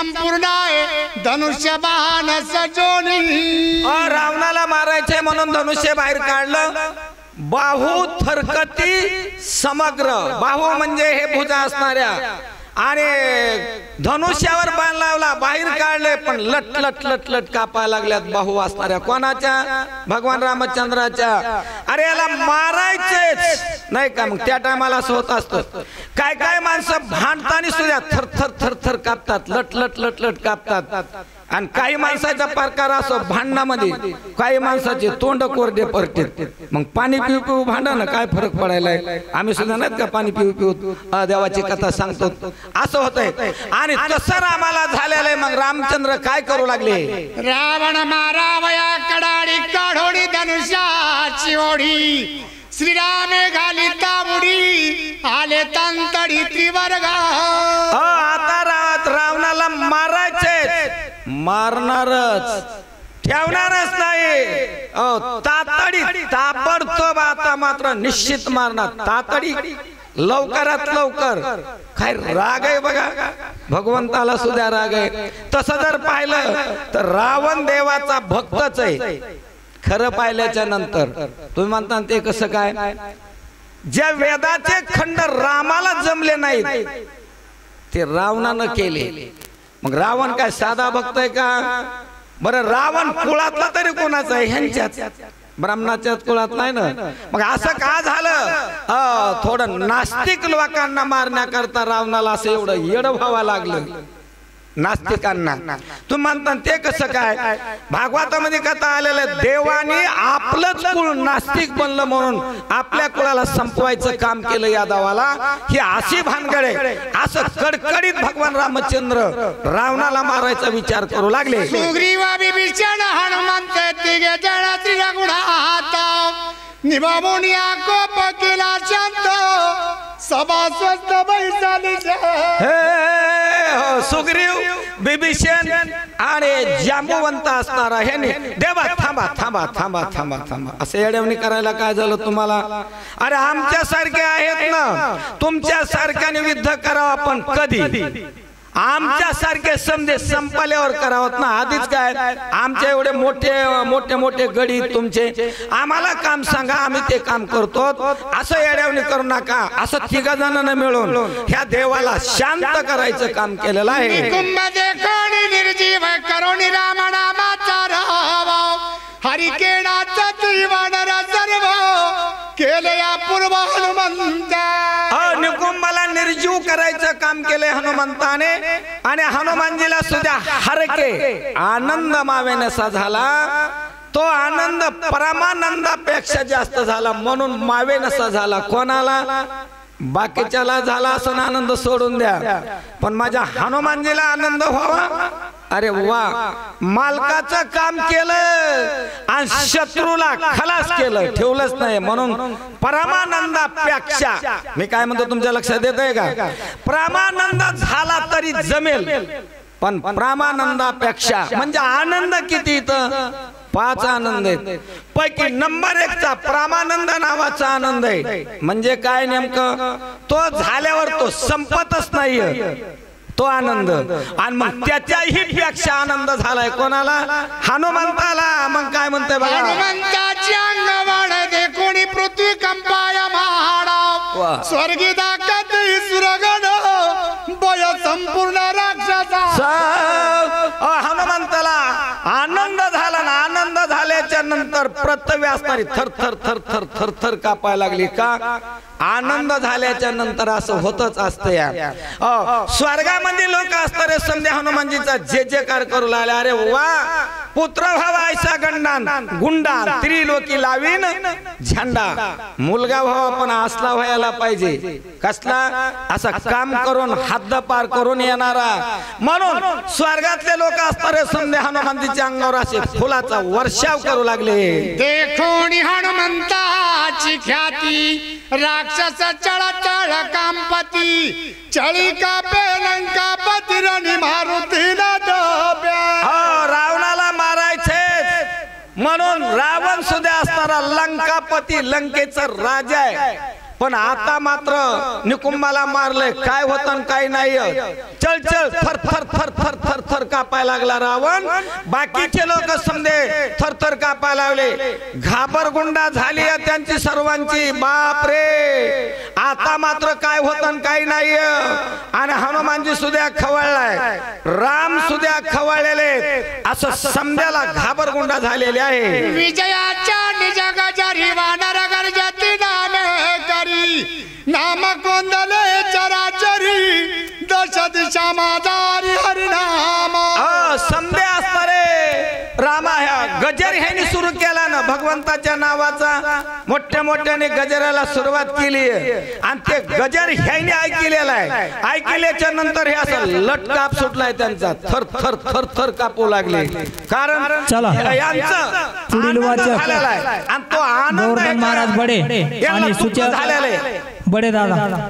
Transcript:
संपूर्ण आहे धनुष्य बाण सजोनी। रावणाला मारायचे म्हणून धनुष्य बाहेर काढलं। बाहू थरकती समग्र, बाहू म्हणजे हे भुजा असणाऱ्या, आणि धनुष्यावर बाण लावला, बाहेर काढले, पण लट लट लट लट कापायला लागल्यात बाहू असणाऱ्या। कोणाच्या? भगवान रामचंद्राच्या। अरे याला मारायचेच नाही का? मग त्या टायमाला असं होत असतं, काय काय माणसं भांडताना सुद्धा थर थर थर थर कापतात, लट लट लट लट कापतात। आणि काही माणसाचा प्रकार असो भांडणामध्ये, काही माणसाचे तोंड कोरडे पडतात। मग पाणी पिऊ पिऊ भांडण काय फरक पडायलाय? आम्ही सुद्धा नाहीत का पाणी पिऊ पिऊ देवाची कथा सांगतो, असं होतंय। आणि तसं रामाला झालेलं आहे। मग रामचंद्र काय करू लागले? रावण मारावया कडाडी काढोडी धनुष्याची ओढी, श्रीरामे घाली तावडी आले तंतडी त्रिवर्गा। आता रावणाला मारायचे, मारणारच, ठेवणारच नाही। तातडी ताबडतोब आता मात्र निश्चित मारणार, तातडी लवकरात लवकर। काय राग आहे बघा, भगवंताला सुद्धा राग आहे। तसं जर पाहिलं तर रावण देवाचा भक्तच आहे खरं पाहिल्याच्या नंतर। तुम्ही म्हणता ते कसं काय? ज्या वेदाचे खंड रामाला जमले नाहीत ते रावणानं केले। मग रावण काय साधा भक्त आहे का? बरं रावण कुळातला तरी कोणाचा आहे? ह्यांच्याच, ब्राह्मणाच्याच कुळात नाही ना। मग असं का झालं? थोडं नास्तिक लोकांना मारण्याकरता रावणाला असं एवढं येड व्हावं लागलं नास्तिकांना। तुम्ही म्हणता ते कसं काय? भागवतामध्ये कथा आलेलं, देवाने आपलंच कुळ नास्तिक बनलं म्हणून आपल्या कुळाला संपवायचं काम केलं यादवाला। ही अशी भानगड आहे। असं कडकडीत भगवान रामचंद्र रावणाला मारायचा विचार करू लागले। सुग्रीव विभीषण हनुमंत तिघे जण त्रिगुणात निभावूनिया कोप केला शांत, सभा स्वस्त बैसाली। सुग्रीव विभीषण आणि जांबुवंत असणारा ह्याने देवा थांबा थांबा थांबा थांबा थांबा असं येड्यावणी करायला काय झालं तुम्हाला? अरे आमच्या सारखे आहेत ना, तुमच्या सारख्याने युद्ध करावं आपण कधी? आमच्या सारखे समजे संपल्यावर करावत ना। आधीच काय आमच्या एवढे मोठे मोठे मोठे गडी तुमचे, आम्हाला काम सांगा आम्ही ते काम करतो, असं येड्यावणी करू नका। असं तिघा जणांना मिळून ह्या देवाला शांत करायचं काम केलेलं आहे। निर्जीव करुणी राम नामाचा राहावा, हरिकेणाचा त्रिवाणर सर्व केले या पूर्व हनुमंता। निकुंभाला निर्जीव करायचं काम केले हनुमंताने, आणि हनुमानजीला सुद्धा हरके आनंद मावेनसा झाला। तो आनंद परमानंदापेक्षा जास्त झाला म्हणून मावेनसा झाला। कोणाला? बाकीच्याला झाला असं आनंद सोडून द्या, पण माझ्या हनुमानजीला आनंद व्हावा। अरे वा, मालकाचं काम केलं आणि शत्रूला खलास केलं, ठेवलंच नाही। म्हणून परमानंदापेक्षा, मी काय म्हणतो तुमच्या लक्षात येत आहे का? परमानंद झाला तरी जमेल, पण परमानंदापेक्षा म्हणजे आनंद किती? इथं 5 आनंद आहेत, पैकी नंबर 1 चा परमानंद नावाचा आनंद आहे। म्हणजे काय नेमकं? तो झाल्यावर तो संपतच नाहीये तो आनंद, आणि मग त्याच्याही पेक्षा आनंद झालाय कोणाला? हनुमंताला। मग काय म्हणते बघा, हनुमंताची अंगवाढ देखोनी पृथ्वी कंपाय महाडा, स्वर्गी दाखत सुरगड बय संपूर्ण राक्षसा। हनुमंताला आनंद झाला ना, आनंद झाल्याच्या नंतर पृथ्वी असणारी थर थर थर थर थर थर कापायला लागली का? आनंद झाल्याच्या नंतर असं होतच असतं या। स्वर्गामध्ये लोक असणारे समजे हनुमानजीचा जे जयकार करू लागले। अरे वा, पुत्र व्हावा ऐसा गंडान गुंडा त्रिलोकी लावीन झंडा। मुलगा व्हावा पण असला व्हायला पाहिजे, कसला? असं काम करून हद्द पार करून येणारा। म्हणून स्वर्गातले लोक असणारे समजे हनुमानजीच्या अंगावर असे फुलाचा वर्षाव करू लागले। देखोनी हनुमंताची ख्याती राक्षस चळचळ कांपती, चळी कापे लंका पतिरणी मारुतीला डोब्या। रावणाला मारायचे म्हणून रावण सुद्धा असणारा लंकापती, लंकेचा राजा आहे, पण आता मात्र निकुंभाला मारले। काय होतं काय नाही? चल चल थर थर थर थर थर थर कापायला लागला रावण. बाकीचे लोक समजे थर कापायला लागले. घाबरगुंडा झाली त्यांची सर्वांची. बाप रे, आता मात्र काय होत आणि काही नाही. आणि हनुमानजी सुद्धा खवळलाय, राम सुद्धा खवळलेले, असं समजायला घाबरगुंडा झालेले आहे. विजयाच्या निज गजरी वानर गर्जती नामे करी, नाम कोंदले चराचरी, दश दिशा मादारी हरिनाम. समजे असणारे रामा ह्या गजर ह्यानी सुरू केला ना भगवंताच्या नावाचा. मोठ्या मोठ्याने गजराला सुरुवात केली आणि ते गजर ह्यानी ऐकलेला आहे. ऐकल्याच्या नंतर हे असं लटकाप सुटलाय त्यांचा. थर थर थर थर कापू लागले. कारण यांचं पुढील वाचक झालेला आहे आणि तो आनंद महाराज बडे आणि सूचक झालेला आहे. बडे दादा.